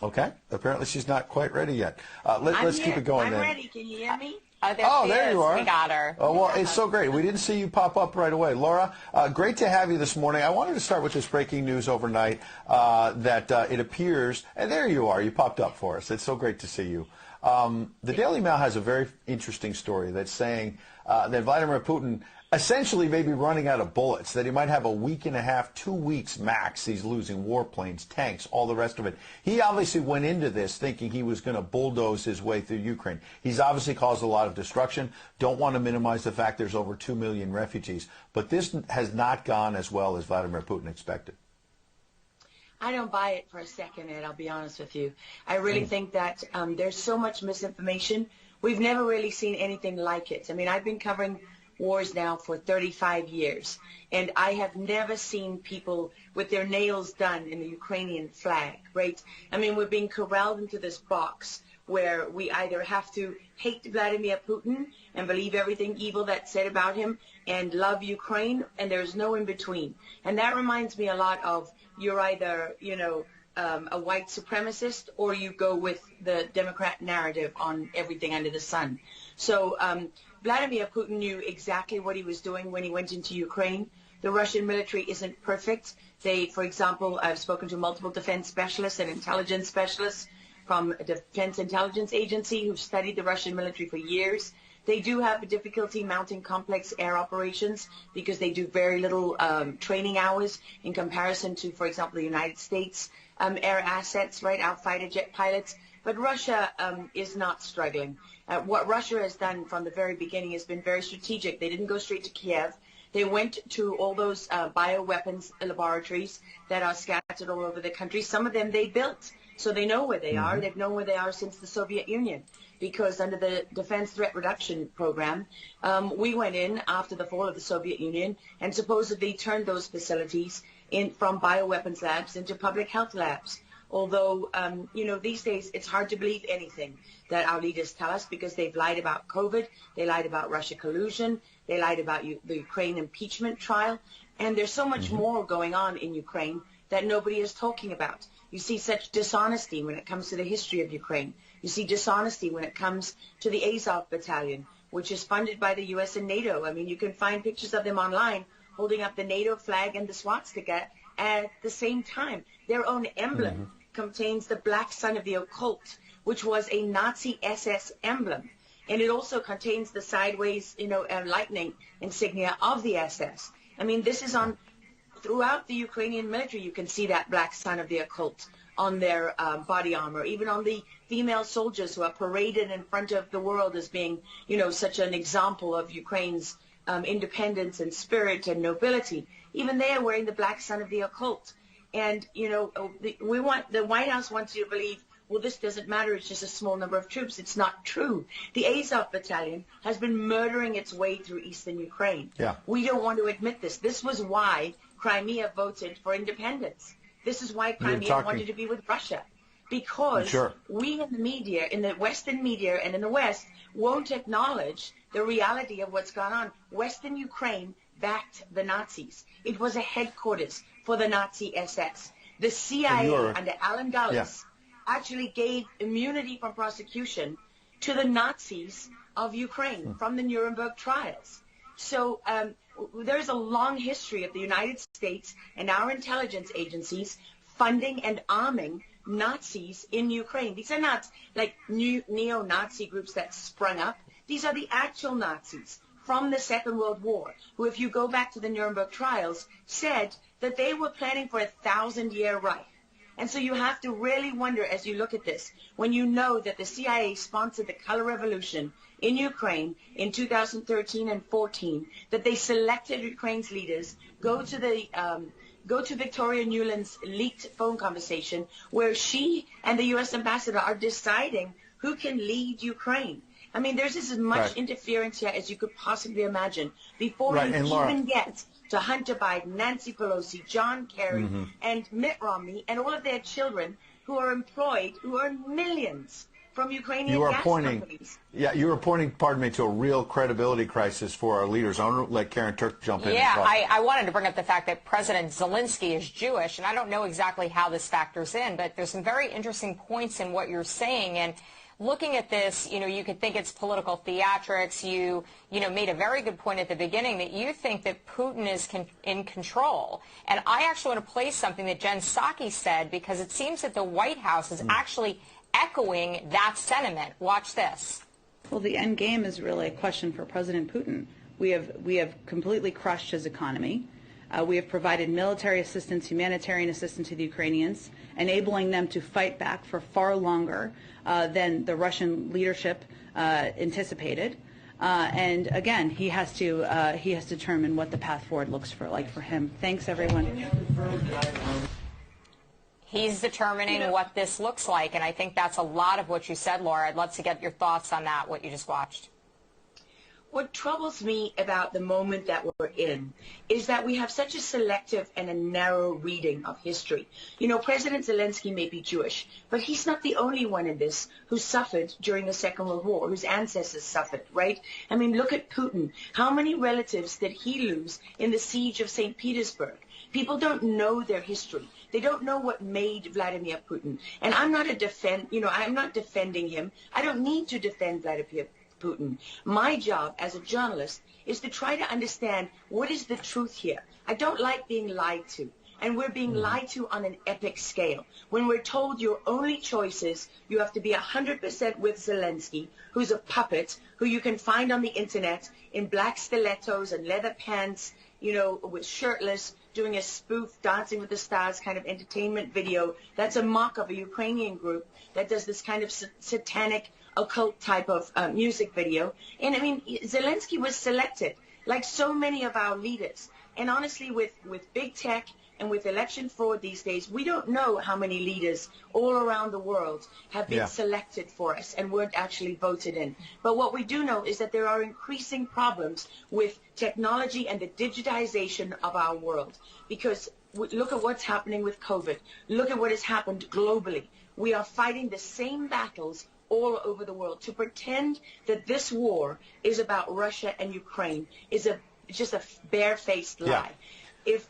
Okay. Apparently she's not quite ready yet. Let's keep it going I'm then. ready. Can you hear me? Oh, there you are. We got her. Oh, well, it's so great. We didn't see you pop up right away. Laura, great to have you this morning. I wanted to start with this breaking news overnight that it appears, and there you are. You popped up for us. It's so great to see you. The Daily Mail has a very interesting story that's saying that Vladimir Putin essentially may be running out of bullets, that he might have a week and a half, 2 weeks max. He's losing warplanes, tanks, all the rest of it. He obviously went into this thinking he was going to bulldoze his way through Ukraine. He's obviously caused a lot of destruction. Don't want to minimize the fact there's over 2 million refugees. But this has not gone as well as Vladimir Putin expected. I don't buy it for a second, Ed, I'll be honest with you. I really think that there's so much misinformation. We've never really seen anything like it. I mean, I've been covering wars now for 35 years, and I have never seen people with their nails done in the Ukrainian flag, right? I mean, we're being corralled into this box where we either have to hate Vladimir Putin and believe everything evil that's said about him and love Ukraine, and there's no in between. And that reminds me a lot of you're either, you know, a white supremacist or you go with the Democrat narrative on everything under the sun. So Vladimir Putin knew exactly what he was doing when he went into Ukraine. The Russian military isn't perfect. They, for example, I've spoken to multiple defense specialists and intelligence specialists from a Defense Intelligence Agency who've studied the Russian military for years. They do have a difficulty mounting complex air operations because they do very little training hours in comparison to, for example, the United States air assets, right, our fighter jet pilots. But Russia is not struggling. What Russia has done from the very beginning has been very strategic. They didn't go straight to Kiev. They went to all those bioweapons laboratories that are scattered all over the country. Some of them they built, so they know where they are. They've known where they are since the Soviet Union, because under the Defense Threat Reduction Program, we went in after the fall of the Soviet Union and supposedly turned those facilities from bioweapons labs into public health labs. Although, you know, these days it's hard to believe anything that our leaders tell us because they've lied about COVID, they lied about Russia collusion, they lied about the Ukraine impeachment trial, and there's so much more going on in Ukraine that nobody is talking about. You see such dishonesty when it comes to the history of Ukraine. You see dishonesty when it comes to the Azov Battalion, which is funded by the U.S. and NATO. I mean, you can find pictures of them online holding up the NATO flag and the swastika at the same time. Their own emblem contains the black sun of the occult, which was a Nazi SS emblem. And it also contains the sideways, you know, lightning insignia of the SS. I mean, this is on throughout the Ukrainian military. You can see that black sun of the occult on their body armor, even on the female soldiers who are paraded in front of the world as being, you know, such an example of Ukraine's independence and spirit and nobility. Even they are wearing the black sun of the occult. And, you know, the White House wants you to believe, well, this doesn't matter, it's just a small number of troops. It's not true. The Azov Battalion has been murdering its way through eastern Ukraine. Yeah. We don't want to admit this. This was why Crimea voted for independence. This is why Crimea wanted to be with Russia. Because we in the media, in the Western media and in the West, won't acknowledge the reality of what's gone on. Western Ukraine backed the Nazis. It was a headquarters for the Nazi SS. The CIA under Alan Dulles actually gave immunity from prosecution to the Nazis of Ukraine from the Nuremberg trials. So there's a long history of the United States and our intelligence agencies funding and arming Nazis in Ukraine. These are not like new neo-Nazi groups that sprung up. These are the actual Nazis from the Second World War, who, if you go back to the Nuremberg trials, said that they were planning for a 1,000-year Reich. And so you have to really wonder as you look at this, when you know that the CIA sponsored the color revolution in Ukraine in 2013 and 14, that they selected Ukraine's leaders, go to Victoria Nuland's leaked phone conversation where she and the U.S. ambassador are deciding who can lead Ukraine. I mean, there's as much interference here as you could possibly imagine before you even get to Hunter Biden, Nancy Pelosi, John Kerry, and Mitt Romney, and all of their children who are employed, who earn millions from Ukrainian gas companies. Yeah, you were pointing, pardon me, to a real credibility crisis for our leaders. I want to let Karen Turk jump in. Yeah, I wanted to bring up the fact that President Zelensky is Jewish, and I don't know exactly how this factors in, but there's some very interesting points in what you're saying. And looking at this, you could think it's political theatrics. You made a very good point at the beginning that you think that Putin is in control. And I actually want to play something that Jen Psaki said, because it seems that the White House is actually echoing that sentiment. Watch this. Well, the end game is really a question for President Putin. We have completely crushed his economy. We have provided military assistance, humanitarian assistance to the Ukrainians, enabling them to fight back for far longer than the Russian leadership anticipated. And again, he has to determine what the path forward looks like for him. Thanks, everyone. He's determining what this looks like, and I think that's a lot of what you said, Laura. I'd love to get your thoughts on that, what you just watched. What troubles me about the moment that we're in is that we have such a selective and a narrow reading of history. President Zelensky may be Jewish, but he's not the only one in this who suffered during the Second World War, whose ancestors suffered, right? I mean, look at Putin. How many relatives did he lose in the siege of St. Petersburg? People don't know their history. They don't know what made Vladimir Putin. And I'm not I'm not defending him. I don't need to defend Vladimir Putin. My job as a journalist is to try to understand what is the truth here. I don't like being lied to. And we're being lied to on an epic scale. When we're told your only choice is you have to be 100% with Zelensky, who's a puppet, who you can find on the internet in black stilettos and leather pants, with shirtless, doing a spoof Dancing with the Stars kind of entertainment video. That's a mock of a Ukrainian group that does this kind of satanic, occult type of music video. And I mean, Zelensky was selected, like so many of our leaders. And honestly, with big tech and with election fraud these days, we don't know how many leaders all around the world have been selected for us and weren't actually voted in. But what we do know is that there are increasing problems with technology and the digitization of our world. Because look at what's happening with COVID. Look at what has happened globally. We are fighting the same battles all over the world. To pretend that this war is about Russia and Ukraine is just a barefaced lie. If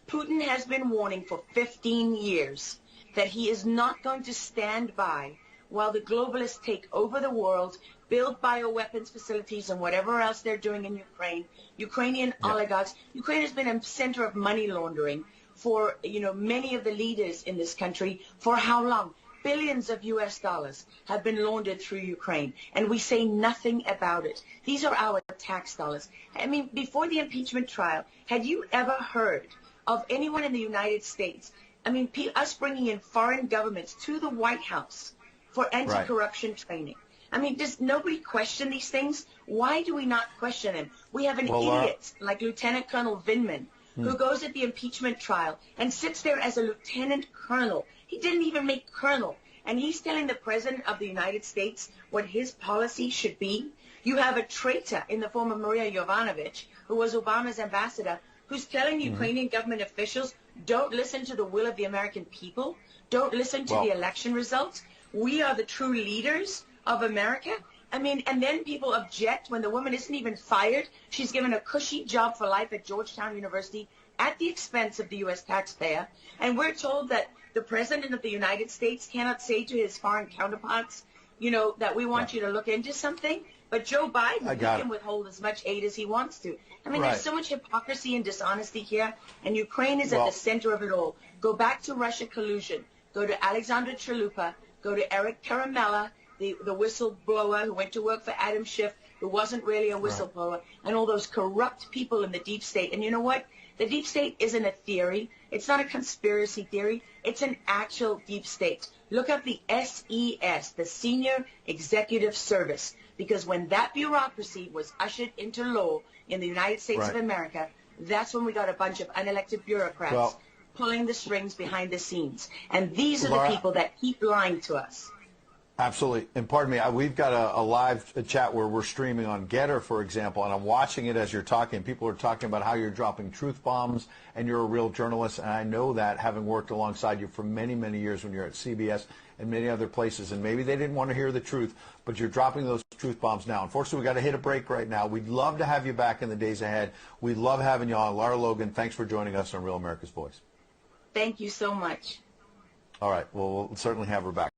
Putin has been warning for 15 years that he is not going to stand by while the globalists take over the world, build bioweapons facilities and whatever else they're doing in Ukraine, Ukrainian oligarchs. Ukraine has been a center of money laundering for, many of the leaders in this country. For how long? Billions of US dollars have been laundered through Ukraine, and we say nothing about it. These are our tax dollars. I mean, before the impeachment trial, had you ever heard of anyone in the United States, us bringing in foreign governments to the White House for anti-corruption training? I mean, does nobody question these things? Why do we not question them? We have an idiot like Lieutenant Colonel Vindman who goes at the impeachment trial and sits there as a lieutenant colonel. He didn't even make colonel. And he's telling the President of the United States what his policy should be. You have a traitor in the form of Maria Yovanovitch, who was Obama's ambassador, who's telling Ukrainian government officials, don't listen to the will of the American people. Don't listen to the election results. We are the true leaders of America. I mean, and then people object when the woman isn't even fired. She's given a cushy job for life at Georgetown University at the expense of the U.S. taxpayer. And we're told that the President of the United States cannot say to his foreign counterparts, that we want you to look into something. But Joe Biden can withhold as much aid as he wants to. I mean, there's so much hypocrisy and dishonesty here, and Ukraine is at the center of it all. Go back to Russia collusion. Go to Alexander Chalupa. Go to Eric Karamella, the whistleblower who went to work for Adam Schiff, who wasn't really a whistleblower, and all those corrupt people in the deep state. And you know what? The deep state isn't a theory. It's not a conspiracy theory. It's an actual deep state. Look up the SES, the Senior Executive Service, because when that bureaucracy was ushered into law in the United States of America, that's when we got a bunch of unelected bureaucrats pulling the strings behind the scenes. And these are the people that keep lying to us. Absolutely. And pardon me, we've got a live chat where we're streaming on Getter, for example, and I'm watching it as you're talking. People are talking about how you're dropping truth bombs and you're a real journalist. And I know that, having worked alongside you for many, many years when you're at CBS and many other places. And maybe they didn't want to hear the truth, but you're dropping those truth bombs now. Unfortunately, we've got to hit a break right now. We'd love to have you back in the days ahead. We love having you on. Lara Laugan, thanks for joining us on Real America's Voice. Thank you so much. All right. Well, we'll certainly have her back.